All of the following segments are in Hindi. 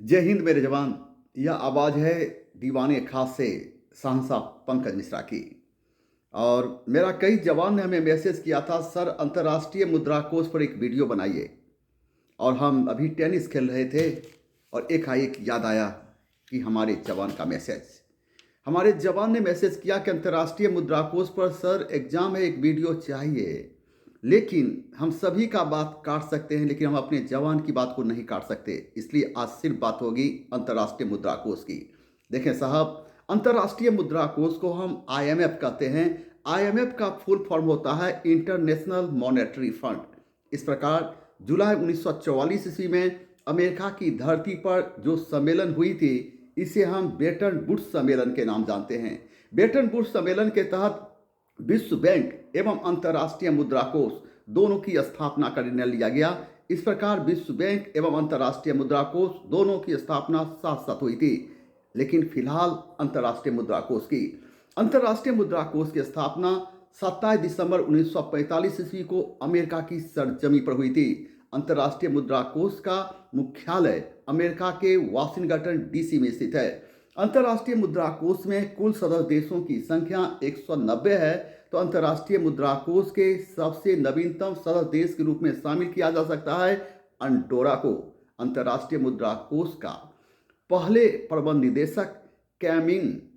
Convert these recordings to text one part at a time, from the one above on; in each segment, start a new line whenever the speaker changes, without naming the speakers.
जय हिंद मेरे जवान। यह आवाज़ है दीवाने खास से सहनसा पंकज मिश्रा की। और मेरा कई जवान ने हमें मैसेज किया था, सर अंतर्राष्ट्रीय मुद्रा कोष पर एक वीडियो बनाइए। और हम अभी टेनिस खेल रहे थे और एकाएक याद आया कि हमारे जवान का मैसेज। हमारे जवान ने मैसेज किया कि अंतर्राष्ट्रीय मुद्रा कोष पर सर एग्जाम है, एक वीडियो चाहिए। लेकिन हम सभी का बात काट सकते हैं, लेकिन हम अपने जवान की बात को नहीं काट सकते। इसलिए आज सिर्फ बात होगी अंतर्राष्ट्रीय मुद्रा कोष की। देखें साहब, अंतर्राष्ट्रीय मुद्रा कोष को हम IMF कहते हैं। IMF का फुल फॉर्म होता है इंटरनेशनल मॉनेटरी फंड। इस प्रकार जुलाई 1944 ईस्वी में अमेरिका की धरती पर जो सम्मेलन हुई थी, इसे हम ब्रेटन वुड्स सम्मेलन के नाम जानते हैं। ब्रेटन वुड्स सम्मेलन के तहत विश्व बैंक एवं अंतर्राष्ट्रीय मुद्रा कोष दोनों की स्थापना का निर्णय लिया गया। इस प्रकार विश्व बैंक एवं अंतर्राष्ट्रीय मुद्रा कोष दोनों की स्थापना साथ साथ हुई थी। लेकिन फिलहाल अंतर्राष्ट्रीय मुद्रा कोष की स्थापना 27 दिसंबर 1945 ईस्वी को अमेरिका की सरजमी पर हुई थी। अंतर्राष्ट्रीय मुद्रा कोष का मुख्यालय अमेरिका के वाशिंगटन DC में स्थित है। अंतर्राष्ट्रीय मुद्रा कोष में कुल सदस्य देशों की संख्या 190 है। तो अंतर्राष्ट्रीय मुद्रा कोष के सबसे नवीनतम सदस्य देश के रूप में शामिल किया जा सकता है अंडोरा को। अंतर्राष्ट्रीय मुद्रा कोष का पहले प्रबंध निदेशक कैमिन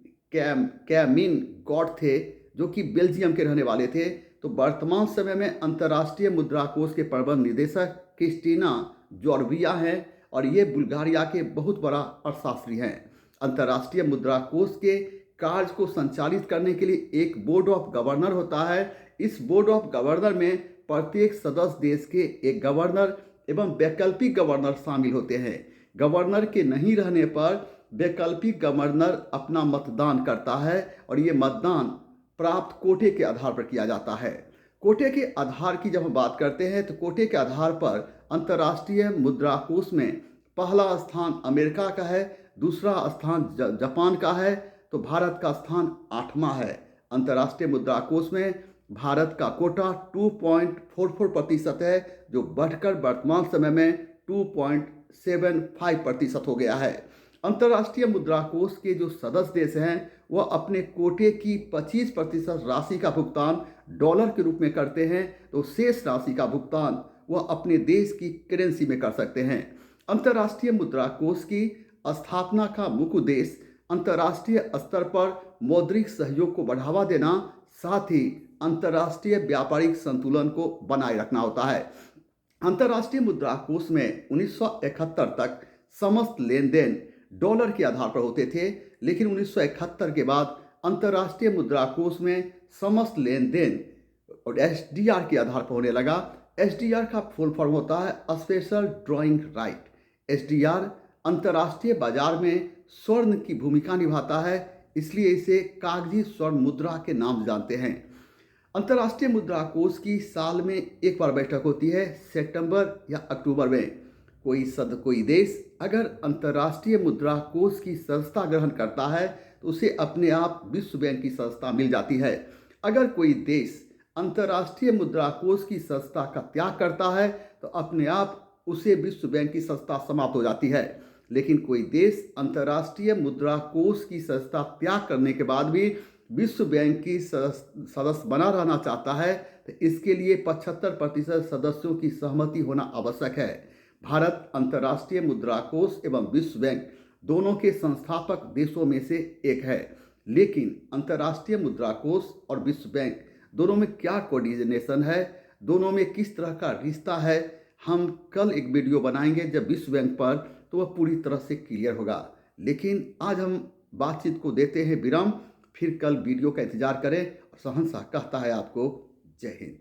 गॉड थे, जो कि बेल्जियम के रहने वाले थे। तो वर्तमान समय में अंतर्राष्ट्रीय मुद्रा कोष के प्रबंध निदेशक क्रिस्टीना जॉर्जिया हैं और ये बुल्गारिया के बहुत बड़ा अर्थशास्त्री हैं। अंतर्राष्ट्रीय मुद्रा कोष के कार्य को संचालित करने के लिए एक बोर्ड ऑफ गवर्नर होता है। इस बोर्ड ऑफ गवर्नर में प्रत्येक सदस्य देश के एक गवर्नर एवं वैकल्पिक गवर्नर शामिल होते हैं। गवर्नर के नहीं रहने पर वैकल्पिक गवर्नर अपना मतदान करता है और ये मतदान प्राप्त कोटे के आधार पर किया जाता है। कोटे के आधार की जब हम बात करते हैं तो कोटे के आधार पर अंतर्राष्ट्रीय मुद्रा कोष में पहला स्थान अमेरिका का है, दूसरा स्थान जापान का है, तो भारत का स्थान 8वां है। अंतर्राष्ट्रीय मुद्रा कोष में भारत का कोटा 2.44% है, जो बढ़कर वर्तमान समय में 2.75% हो गया है। अंतर्राष्ट्रीय मुद्रा कोष के जो सदस्य देश हैं वह अपने कोटे की 25% राशि का भुगतान डॉलर के रूप में करते हैं, तो शेष राशि का भुगतान वह अपने देश की करेंसी में कर सकते हैं। अंतर्राष्ट्रीय मुद्रा कोष की स्थापना का मुख्य उद्देश्य अंतर्राष्ट्रीय स्तर पर मौद्रिक सहयोग को बढ़ावा देना, साथ ही अंतर्राष्ट्रीय व्यापारिक संतुलन को बनाए रखना होता है। अंतर्राष्ट्रीय मुद्रा कोष में 1971 तक समस्त लेन देन डॉलर के आधार पर होते थे, लेकिन 1971 के बाद अंतर्राष्ट्रीय मुद्रा कोष में समस्त लेन देन और SDR के आधार पर होने लगा। SDR का फुल फॉर्म होता है स्पेशल ड्रॉइंग राइट। SDR अंतर्राष्ट्रीय बाजार में स्वर्ण की भूमिका निभाता है, इसलिए इसे कागजी स्वर्ण मुद्रा के नाम जानते हैं। अंतर्राष्ट्रीय मुद्रा कोष की साल में एक बार बैठक होती है, सितंबर या अक्टूबर में। कोई देश अगर अंतर्राष्ट्रीय मुद्रा कोष की सदस्यता ग्रहण करता है तो उसे अपने आप विश्व बैंक की सदस्यता मिल जाती है। अगर कोई देश अंतर्राष्ट्रीय मुद्रा कोष की सदस्यता का त्याग करता है तो अपने आप उसे विश्व बैंक की सदस्यता समाप्त हो जाती है। लेकिन कोई देश अंतर्राष्ट्रीय मुद्रा कोष की सदस्यता त्याग करने के बाद भी विश्व बैंक की सदस्य बना रहना चाहता है तो इसके लिए 75% सदस्यों की सहमति होना आवश्यक है। भारत अंतर्राष्ट्रीय मुद्रा कोष एवं विश्व बैंक दोनों के संस्थापक देशों में से एक है। लेकिन अंतर्राष्ट्रीय मुद्रा कोष और विश्व बैंक दोनों में क्या कोऑर्डिनेशन है, दोनों में किस तरह का रिश्ता है, हम कल एक वीडियो बनाएंगे जब विश्व बैंक पर, तो वह पूरी तरह से क्लियर होगा। लेकिन आज हम बातचीत को देते हैं विराम, फिर कल वीडियो का इंतजार करें। सहनसा कहता है आपको जय हिंद।